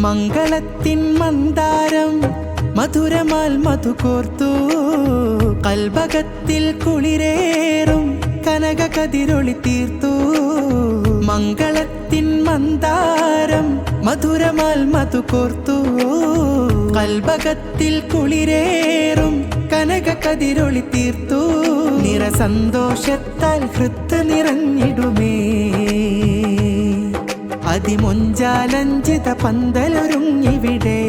മംഗളത്തിൻ മന്ദാരം മധുരമാൽ മധുകോർത്തു കൽബകത്തിൽ കുളിരേറും കനക കതിരൊളി തീർത്തു. മംഗളത്തിൻ മന്ദാരം മധുരമാൽ മധുകോർത്തു കൽബകത്തിൽ കുളിരേറും കനക കതിരൊളി തീർത്തു. നിറസന്തോഷത്താൽ ഹൃത്ത് നിറഞ്ഞിടുമേ അതിമൊഞ്ചാലഞ്ചിത പന്തലൊരുങ്ങിവിടെ.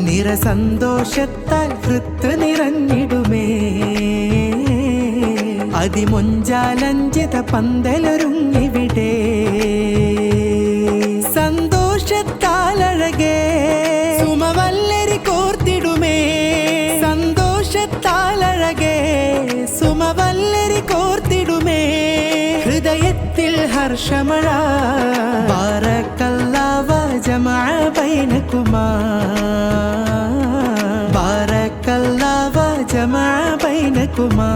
നിറസന്തോഷത്താൽ ഹൃത്ത് നിറഞ്ഞിടുമേ അതിമൊഞ്ചാലഞ്ചിത പന്തലൊരുങ്ങിവിടെ. സന്തോഷത്താലഴകേ സുമവല്ലരി കോർത്തിടുമേ. സന്തോഷത്താലഴകേ സുമവല്ലരി കോർത്തിടുമേ. ഹൃദയത്തിൽ ഹർഷമഴ ബാറക്കല്ലാഹു വജമഅ ബൈനകുമാ. ബാറക്കല്ലാഹു വജമഅ ബൈനകുമാ.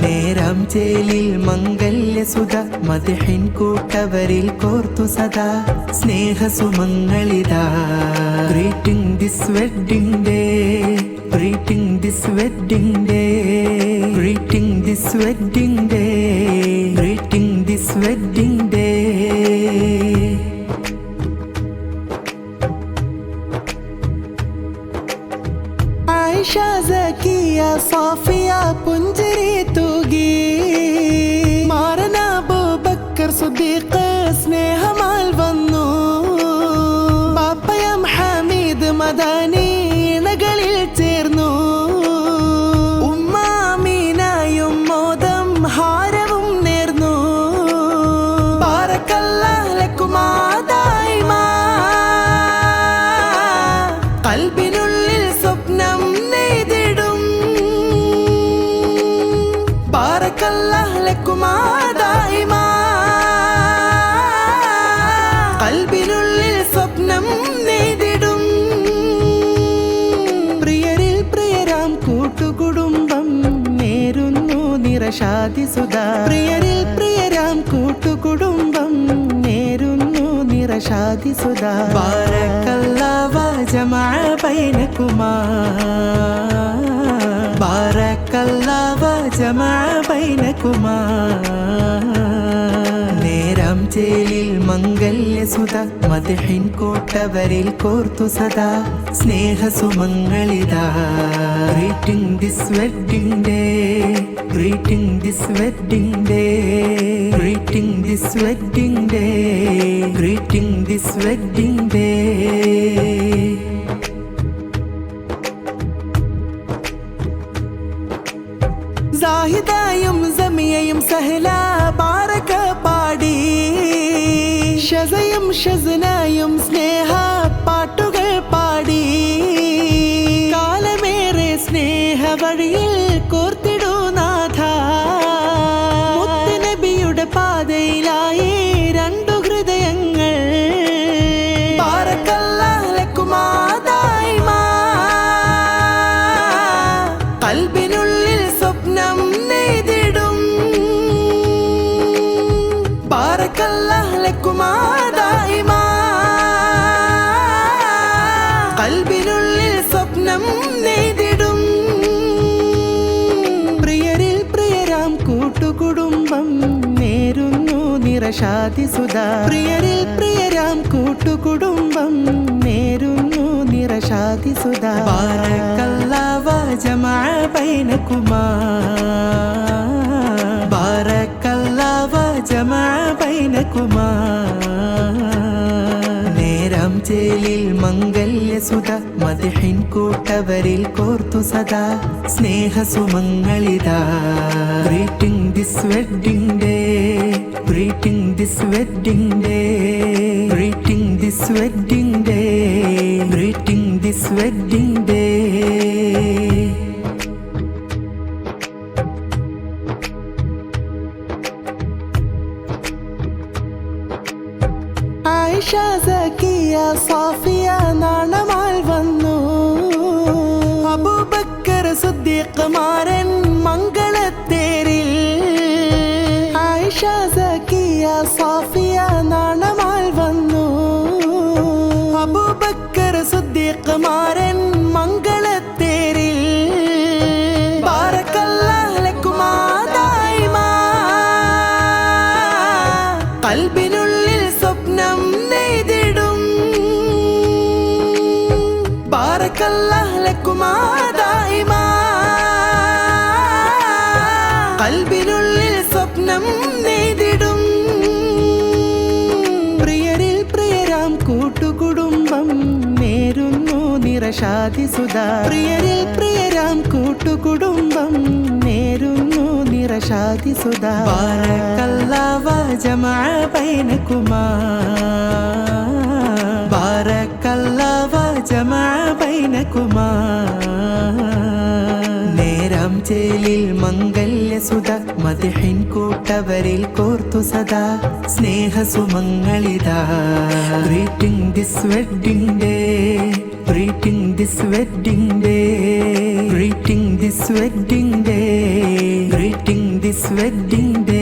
നേരം ചേലിൽ മംഗല്യസുധ മദ്ഹിൻ കൂട്ടവരിൽ കോർത്തു സദാ സ്നേഹസുമങ്ങളിതാ. Greeting this wedding day, greeting this wedding day, greeting this wedding day, greeting this wedding day. Ayisha Zakiya സാഫിയ പുഞ്ചിരി തൂകി. മാറന അബൂബക്കർ സിദ്ദീഖ് സ്നേഹമാൽ വന്നു. പാപ്പയം ഹമീദ് മദാനി ഇണകളിൽ ചേർന്നു. ഉമ്മാമീനായും മോദം ഹാരവും നേർന്നു. ബാറക്കല്ലാഹു ലക്കുമാ ദായിമാ. കൽബിനുള്ളിൽ സ്വപ്നം നെയ്തിടും. ബാറക്കല്ലാഹു ലക്കുമാ ദായിമാ. കൽബിനുള്ളിൽ സ്വപ്നം നെയ്തിടും. പ്രിയരിൽ പ്രിയരാം കൂട്ടുകുടുംബം നേരുന്നു നിറശാദി സുധാ. പ്രിയരിൽ പ്രിയരാം കൂട്ടുകുടുംബം നേരുന്നു നിറശാദി സുധാ. ബാറക്കല്ലാഹു വജമഅ ബൈനകുമാ. ബാറക്കല്ലാഹു വജമഅ ബൈനകുമാ. നേരം ചേലിൽ മംഗല്യസുധ മദ്ഹിൻ കോട്ടവരിൽ കോർത്തു സദാ സ്നേഹസുമങ്ങളിതാ. Greeting this wedding day, greeting this wedding day, greeting this wedding day, greeting this wedding day. സാഹിദായും സമിയയും Sahala ബാറക പാടി. ഷസയും ഷസ്നായും സ്നേഹ പാട്ടുകൾ പാടി. കാലമേറെ സ്നേഹ വഴിയിൽ കോർത്തിടൂ നാഥ. മുത്തുനബിയുടെ പാതയിലായി രണ്ടു ഹൃദയങ്ങൾ. ബാറക്കല്ലാഹു ലക്കുമാ ദായിമാ. കൽബിനുള്ളിൽ സ്വപ്നം നെയ്തിടും. ബാറക്കല്ലാഹു ലക്കുമാ ദായിമാ. കൽബിനുള്ളിൽ സ്വപ്നം നെയ്തിടും. പ്രിയരിൽ പ്രിയരാം കൂട്ടുകുടുംബം നേരുന്നു നിറശാദി സുധാ. പ്രിയരിൽ പ്രിയരാം കൂട്ടുകുടുംബം നേരുന്നു നിറശാദി സുധാ. ബാറക്കല്ലാഹു വജമഅ ബൈനകുമാ. ബാറക്കല്ലാഹു വജമഅ ബൈനകുമാ. നേരം ചേലിൽ മംഗല്യസുധ മദ്ഹിൻ കൂട്ടവരിൽ കോർത്തു സദാ സ്നേഹസുമങ്ങളിതാ. Greeting this wedding day, greeting this wedding day, greeting this wedding day, greeting this wedding day. Ayisha Zakiya സാഫിയ നാണമാൽ വന്നു. അബൂബക്കർ സിദ്ദീഖ് മാരൻ മംഗളത്തേരിൽ. ആയിഷ സക്കിയ സാഫിയ നാണമാൽ കൽബിനുള്ളിൽ സ്വപ്നം നെയ്തിടും. ബാറക്കല്ലാഹ് ലക്കുമാ ദായിമാ. കൽബിനുള്ളിൽ സ്വപ്നം നെയ്തിടും. പ്രിയരിൽ പ്രിയരാം കൂട്ടുകുടുംബം നേരുന്നു നിറശാദി സുധാ. പ്രിയരിൽ പ്രിയരാം കൂട്ടുകുടുംബം നേരുന്നു നിറശാദി സുധാ. ബാറക്കല്ലാഹ് വജമഅ ബൈനകുമാ. ബാറക്കല്ലാഹ് വജമഅ ബൈനകുമാ. നേരാം ചേലിൽ മംഗല്യസുധ മദ്ഹിൻ കൂട്ടവരിൽ കോർത്തു സദാ സ്നേഹസുമങ്ങളിതാ. Greeting this wedding day, greeting this wedding day, greeting this wedding day, greeting this wedding day.